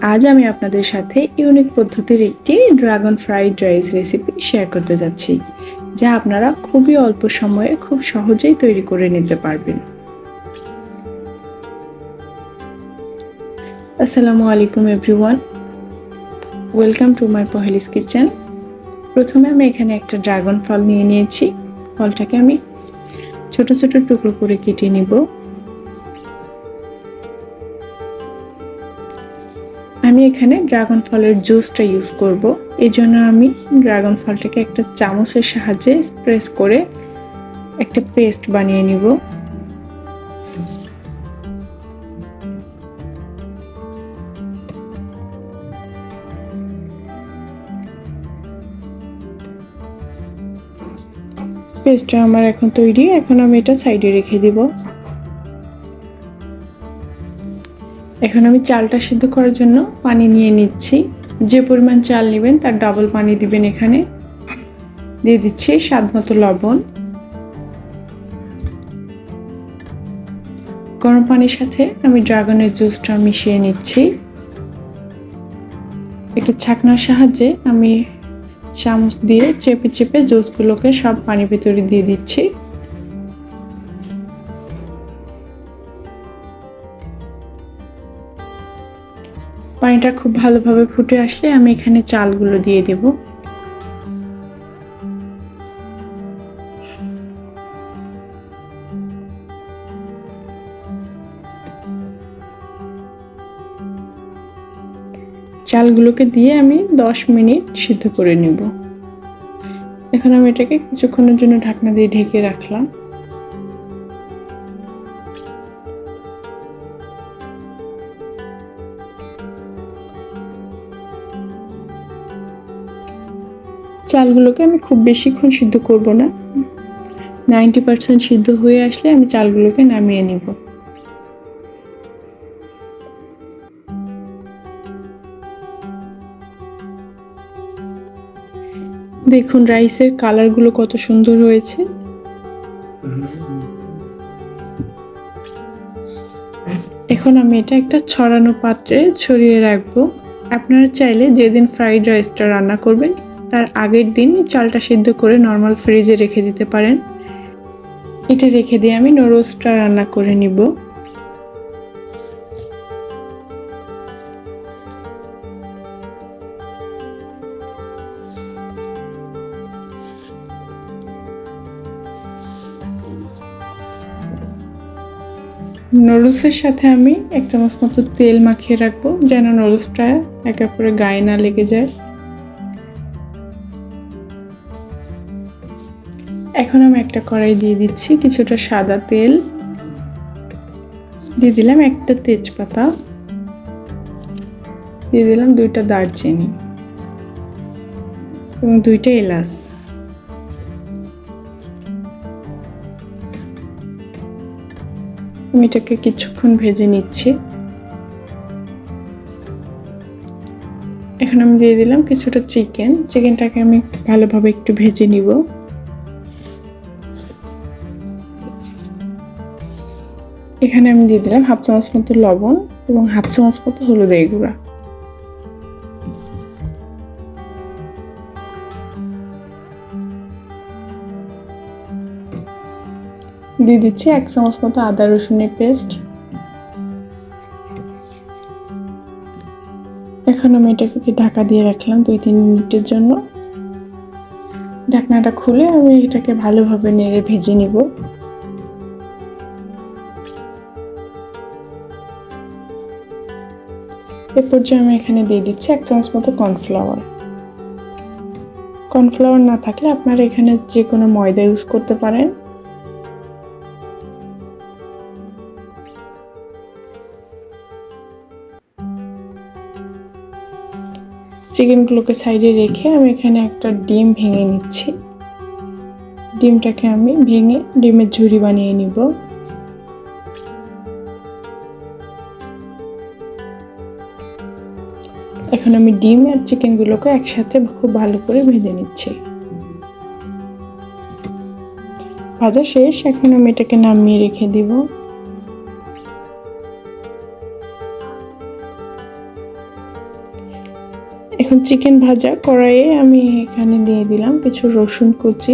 আজ আমি আপনাদের সাথে ইউনিক পদ্ধতির একটি dragon fried rice recipe share করতে যাচ্ছি, যা আপনারা খুবই অল্প সময়ে খুব সহজেই তৈরি করে নিতে পারবেন। আসসালামু আলাইকুম এভরিওয়ান, ওয়েলকাম টু মাই পহেলিস কিচেন। প্রথমে আমি এখানে একটা ড্রাগন ফল নিয়ে নিয়েছি। ফলটাকে আমি ছোট ছোট টুকরো করে কেটে নিব। আমি এখানে ড্রাগন ফলের জুসটা ইউজ করব, এই জন্য আমি ড্রাগন ফলটাকে একটা চামচের সাহায্যে প্রেস করে একটা পেস্ট বানিয়ে নিব। পেস্টটা আমার এখন তৈরি, এখন আমি এটা সাইডে রেখে দিব। এখন আমি চালটা সিদ্ধ করার জন্য পানি নিয়ে নিচ্ছি। যে পরিমাণ চাল নেবেন তার ডাবল পানি দিবেন। এখানে দিয়ে দিচ্ছি স্বাদ মতো লবণ। গরম পানির সাথে আমি ড্রাগনের জুসটা মিশিয়ে নিচ্ছি। একটা ছাঁকনার সাহায্যে আমি চামচ দিয়ে চেপে চেপে জুসগুলোকে সব পানির ভিতরে দিয়ে দিচ্ছি। পানিটা খুব ভালোভাবে ফুটে আসলে আমি এখানে চালগুলো দিয়ে দেব। চালগুলোকে দিয়ে আমি 10 মিনিট সিদ্ধ করে নেব। এখন আমি এটাকে কিছুক্ষণের জন্য ঢাকনা দিয়ে ঢেকে রাখলাম। চালগুলোকে আমি খুব বেশিক্ষণ সিদ্ধ করব না, 90% সিদ্ধ হয়ে আসলে আমি চালগুলোকে নামিয়ে নিব। দেখুন রাইসের কালারগুলো কত সুন্দর হয়েছে। এখন আমি এটা একটা ছড়ানো পাত্রে ছড়িয়ে রাখবো। আপনারা চাইলে যেদিন ফ্রাইড রাইসটা রান্না করবেন তার আগের দিন চালটা সিদ্ধ করে নর্মাল ফ্রিজে রেখে দিতে পারেন। এটা রেখে দিয়ে আমি নুডলসটা রান্না করে নিব। নুডলসের সাথে আমি 1 চামচ মতো তেল মাখিয়ে রাখবো, যেন নুডলসটা একে অপরের গায়ে না লেগে যায়। এখন আমি একটা কড়াই দিয়ে দিচ্ছি কিছুটা সাদা তেল, দিয়ে দিলাম একটা তেজপাতা, দিয়ে দিলাম 2টা দারচিনি এবং 2টা এলাচ। আমি এটাকে কিছুক্ষণ ভেজে নিচ্ছি। এখন আমি দিয়ে দিলাম কিছুটা চিকেনটাকে আমি ভালোভাবে একটু ভেজে নিব। এখানে আমি দিয়ে দিলাম 1/2 চামচ মতো লবণ এবং 1/2 চামচ মতো হলুদের গুঁড়া। দিয়ে দিচ্ছি 1 চামচ মতো আদা রসুনের পেস্ট। এখন আমি এটাকে ঢাকা দিয়ে রাখলাম 2-3 মিনিটের জন্য। ঢাকনাটা খুলে আমি এটাকে ভালোভাবে নেড়ে ভেজে নিব। এ পর্যায়ে আমি এখানে দিয়ে দিচ্ছি 1 চামচ মতো কর্নফ্লাওয়ার। কর্নফ্লাওয়ার না থাকলে আপনারা এখানে যে কোনো ময়দা ইউজ করতে পারেন। চিকেনগুলোকে সাইডে রেখে আমি এখানে একটা ডিম ভেঙে নিচ্ছি। ডিমটাকে আমি ভেঙে ডিমের ঝুরি বানিয়ে নিব। এখন আমি ডিম আর চিকেনগুলোকে একসাথে খুব ভালো করে ভেজে নিচ্ছি। ভাজা শেষ, এখন আমি এটাকে নামিয়ে রেখে দিব। এখন চিকেন ভাজা কড়াইয়ে আমি এখানে দিয়ে দিলাম কিছু রসুন কুচি।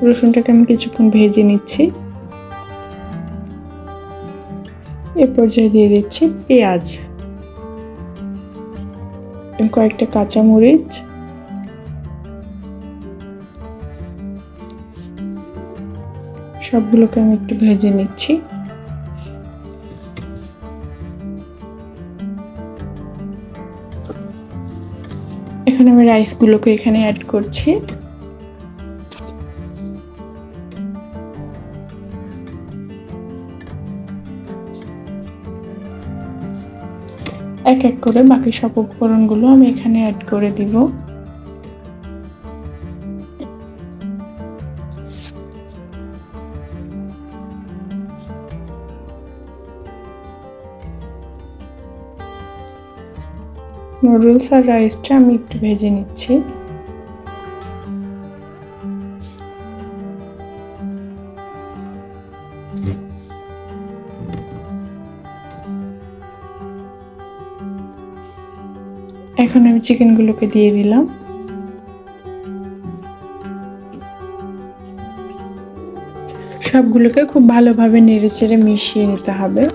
রসুনটাকে আমি কিছুক্ষণ ভেজে নিচ্ছি। এ পর্যায়ে দিয়ে দিচ্ছি পেঁয়াজ, কয়েকটা কাঁচামরিচ, সবগুলোকে আমি একটু ভেজে নিচ্ছি। এখন আমি রাইসগুলোকে এখানে অ্যাড করছি। এক এক করে বাকি সব উপকরণগুলো আমি এখানে অ্যাড করে দিব। নুডলস আর রাইসটা আমি একটু ভেজে নিচ্ছি। এখন আমি চিকেনগুলোকে দিয়ে দিলাম। সবগুলোকে খুব ভালোভাবে নেড়েচেড়ে মিশিয়ে নিতে হবে।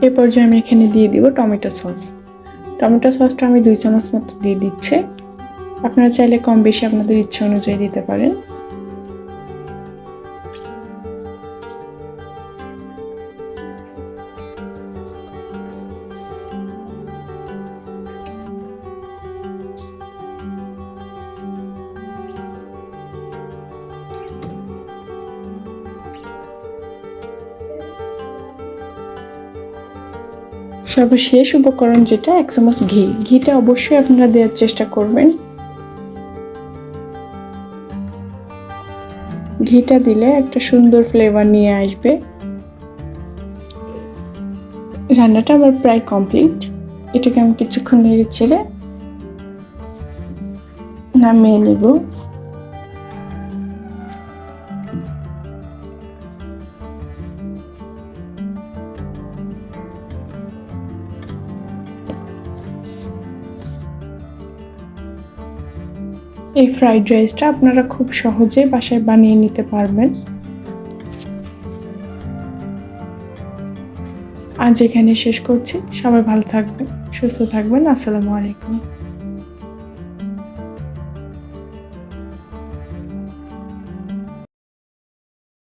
এই পর্যায়ে আমি এখানে দিয়ে দিব টমেটো সস। টমেটো সসটা আমি 2 চামচ মতো দিয়ে দিচ্ছি। আপনারা চাইলে কম বেশি আপনাদের ইচ্ছা অনুযায়ী দিতে পারেন। সর্বশেষ উপকরণ যেটা 1 চামচ ঘি। ঘিটা অবশ্যই আপনারা দেওয়ার চেষ্টা করবেন। ঘিটা দিলে একটা সুন্দর ফ্লেভার নিয়ে আসবে। রান্নাটা আমার প্রায় কমপ্লিট। এটাকে আমি কিছুক্ষণ নেড়ে চেড়ে নামিয়ে নেব। এই ফ্রাইড রাইসটা আপনারা খুব সহজে বাসায় বানিয়ে নিতে পারবেন। আজ এখানে শেষ করছি। সবাই ভালো থাকবেন, সুস্থ থাকবেন। আসসালামু আলাইকুম।